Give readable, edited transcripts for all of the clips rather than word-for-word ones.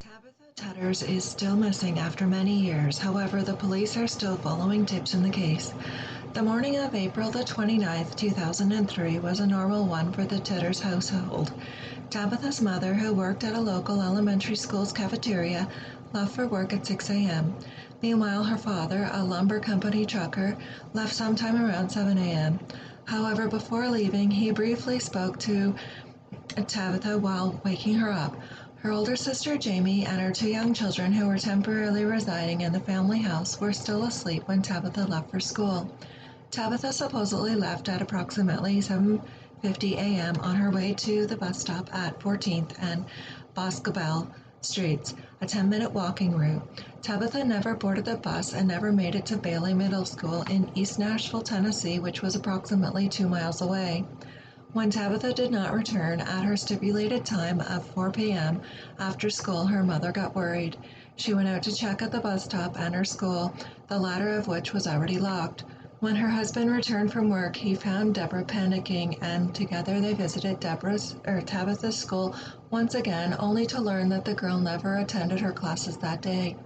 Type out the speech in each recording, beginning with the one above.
Tabitha Tuders is still missing after many years. However, the police are still following tips in the case. The morning of April the 29th, 2003 was a normal one for the Tuders household. Tabitha's mother, who worked at a local elementary school's cafeteria, left for work at 6 a.m. Meanwhile, her father, a lumber company trucker, left sometime around 7 a.m. However, before leaving, he briefly spoke to Tabitha while waking her up. Her older sister Jamie and her two young children, who were temporarily residing in the family house, were still asleep when Tabitha left for school. Tabitha supposedly left at approximately 7:50 a.m. on her way to the bus stop at 14th and Boscobel Streets, a 10-minute walking route. Tabitha never boarded the bus and never made it to Bailey Middle School in East Nashville, Tennessee, which was approximately 2 miles away. When Tabitha did not return at her stipulated time of 4 p.m. after school, her mother got worried. She went out to check at the bus stop and her school, the latter of which was already locked. When her husband returned from work, he found Deborah panicking, and together they visited Tabitha's school once again, only to learn that the girl never attended her classes that day.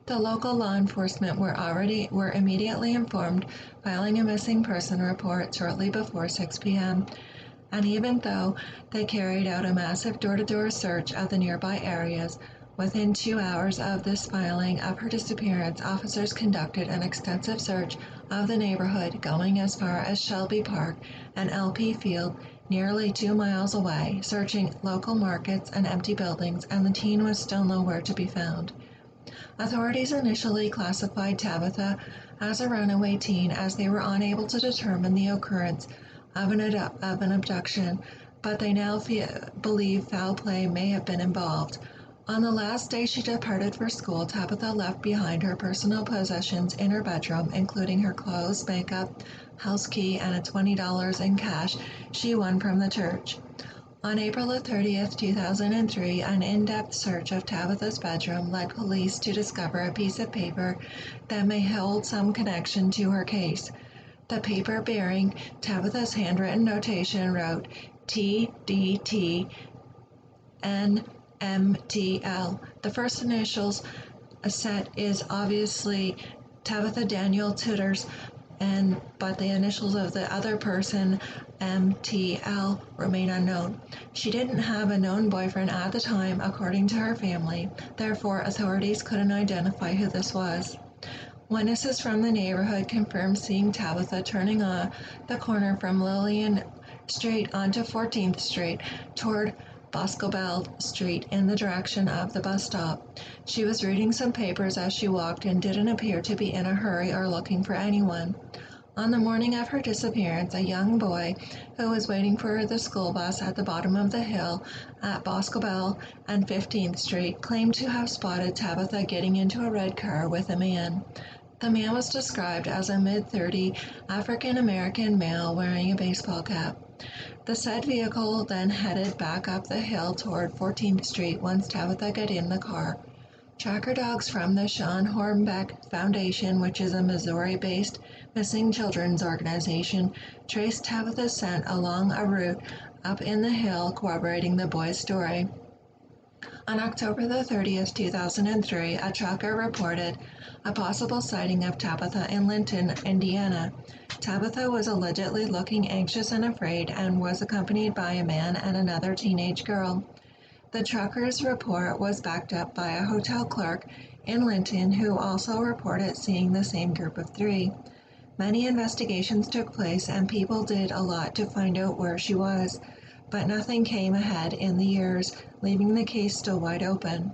The local law enforcement were immediately informed, filing a missing person report shortly before 6 p.m. And even though they carried out a massive door-to-door search of the nearby areas, within 2 hours of this filing of her disappearance, officers conducted an extensive search of the neighborhood, going as far as Shelby Park and LP Field, nearly 2 miles away, searching local markets and empty buildings, and the teen was still nowhere to be found. Authorities initially classified Tabitha as a runaway teen, as they were unable to determine the occurrence of an abduction, but they now believe foul play may have been involved. On the last day she departed for school, Tabitha left behind her personal possessions in her bedroom, including her clothes, makeup, house key, and $20 in cash she won from the church. On April 30th, 2003, an in-depth search of Tabitha's bedroom led police to discover a piece of paper that may hold some connection to her case. The paper, bearing Tabitha's handwritten notation, wrote TDT NMTL. The first initials set is obviously Tabitha Danielle Tuders, but the initials of the other person, MTL, remain unknown. She didn't have a known boyfriend at the time, according to her family. Therefore, authorities couldn't identify who this was. Witnesses from the neighborhood confirmed seeing Tabitha turning on the corner from Lillian Street onto 14th Street toward Boscobel Street in the direction of the bus stop. She was reading some papers as she walked and didn't appear to be in a hurry or looking for anyone. On the morning of her disappearance, a young boy who was waiting for the school bus at the bottom of the hill at Boscobel and 15th Street claimed to have spotted Tabitha getting into a red car with a man. The man was described as a mid-30 African-American male wearing a baseball cap. The said vehicle then headed back up the hill toward 14th Street once Tabitha got in the car. Tracker dogs from the Sean Hornbeck Foundation, which is a Missouri-based missing children's organization, traced Tabitha's scent along a route up in the hill, corroborating the boy's story. On October the 30th, 2003, a tracker reported a possible sighting of Tabitha in Linton, Indiana. Tabitha was allegedly looking anxious and afraid and was accompanied by a man and another teenage girl. The trucker's report was backed up by a hotel clerk in Linton who also reported seeing the same group of three. Many investigations took place and people did a lot to find out where she was, but nothing came ahead in the years, leaving the case still wide open.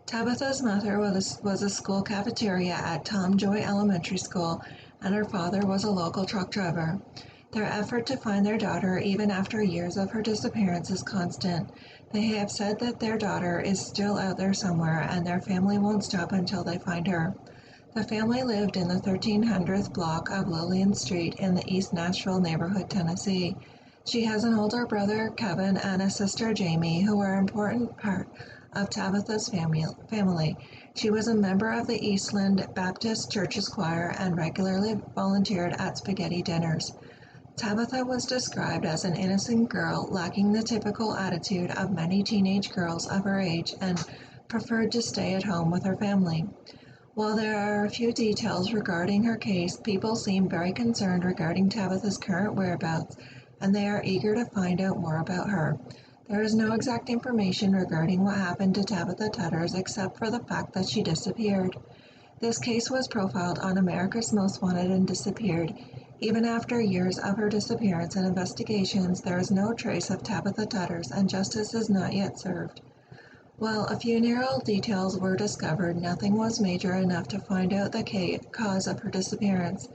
Tabitha's mother was a school cafeteria at Tom Joy Elementary School, and her father was a local truck driver. Their effort to find their daughter, even after years of her disappearance, is constant. They have said that their daughter is still out there somewhere, and their family won't stop until they find her. The family lived in the 1300th block of Lillian Street in the East Nashville neighborhood, Tennessee. She has an older brother, Kevin, and a sister, Jamie, who are an important part of Tabitha's family. She was a member of the Eastland Baptist Church's choir and regularly volunteered at spaghetti dinners. Tabitha was described as an innocent girl, lacking the typical attitude of many teenage girls of her age and preferred to stay at home with her family. While there are a few details regarding her case, people seem very concerned regarding Tabitha's current whereabouts, and they are eager to find out more about her. There is no exact information regarding what happened to Tabitha Tuders except for the fact that she disappeared. This case was profiled on America's Most Wanted and disappeared. Even after years of her disappearance and investigations, there is no trace of Tabitha Tuders, and justice is not yet served. While a few narrow details were discovered, nothing was major enough to find out the cause of her disappearance.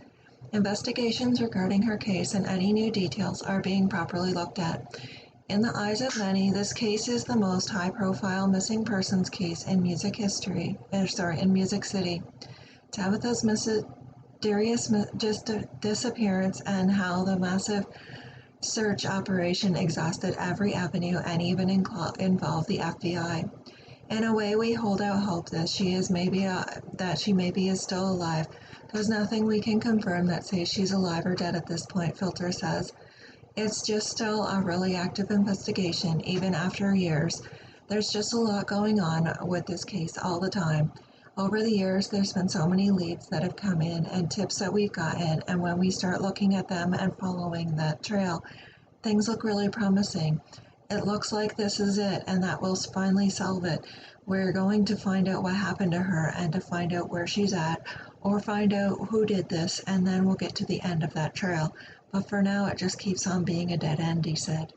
Investigations regarding her case and any new details are being properly looked at. In the eyes of many, this case is the most high-profile missing persons case in music in Music City. Tabitha's mysterious disappearance and how the massive search operation exhausted every avenue and even involved the FBI. In a way, we hold out hope that she maybe is still alive. There's nothing we can confirm that says she's alive or dead at this point, Filter says. It's just still a really active investigation, even after years. There's just a lot going on with this case all the time. Over the years, there's been so many leads that have come in and tips that we've gotten, and when we start looking at them and following that trail, things look really promising. It looks like this is it, and that will finally solve it. We're going to find out what happened to her and to find out where she's at, or find out who did this, and then we'll get to the end of that trail. But for now, it just keeps on being a dead end, he said.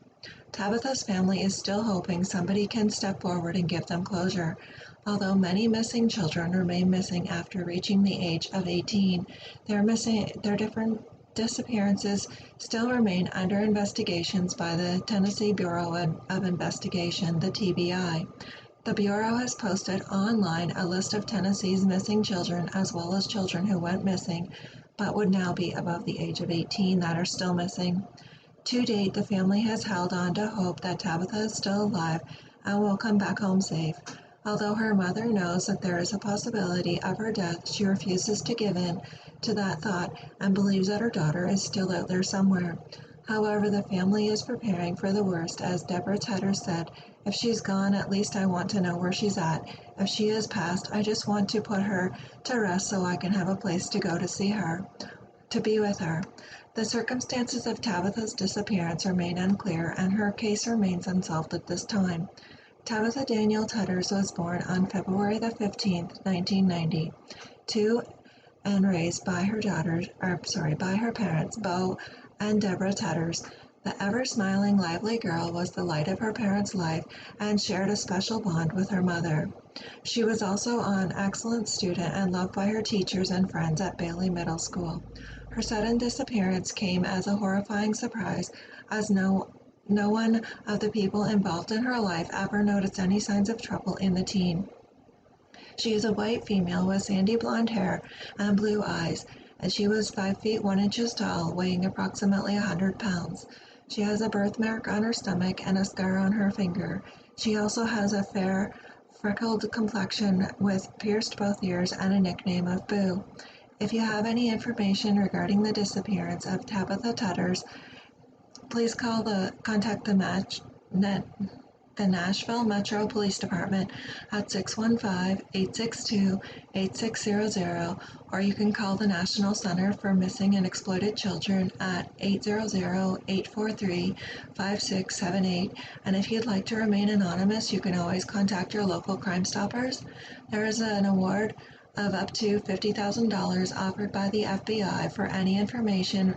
Tabitha's family is still hoping somebody can step forward and give them closure. Although many missing children remain missing after reaching the age of 18, their different disappearances still remain under investigations by the Tennessee Bureau of Investigation, the TBI. The Bureau has posted online a list of Tennessee's missing children as well as children who went missing but would now be above the age of 18 that are still missing. To date, the family has held on to hope that Tabitha is still alive and will come back home safe. Although her mother knows that there is a possibility of her death, she refuses to give in to that thought and believes that her daughter is still out there somewhere. However, the family is preparing for the worst, as Deborah Tuders said, "If she's gone, at least I want to know where she's at. If she has passed, I just want to put her to rest so I can have a place to go to see her, to be with her." The circumstances of Tabitha's disappearance remain unclear, and her case remains unsolved at this time. Tabitha Danielle Tuders was born on February the 15th, 1990, to and raised by her parents, Bo and Deborah Tuders. The ever-smiling, lively girl was the light of her parents' life and shared a special bond with her mother. She was also an excellent student and loved by her teachers and friends at Bailey Middle School. Her sudden disappearance came as a horrifying surprise, as no one of the people involved in her life ever noticed any signs of trouble in the teen. She is a white female with sandy blonde hair and blue eyes, and she was 5 feet 1 inches tall, weighing approximately 100 pounds. She has a birthmark on her stomach and a scar on her finger. She also has a fair, freckled complexion with pierced both ears and a nickname of Boo. If you have any information regarding the disappearance of Tabitha Tuders, please contact the Nashville Metro Police Department at 615-862-8600, or you can call the National Center for Missing and Exploited Children at 800-843-5678. And if you'd like to remain anonymous, you can always contact your local Crime Stoppers. There is an award of up to $50,000 offered by the FBI for any information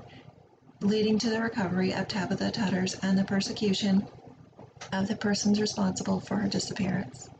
leading to the recovery of Tabitha Tuders and the persecution of the persons responsible for her disappearance.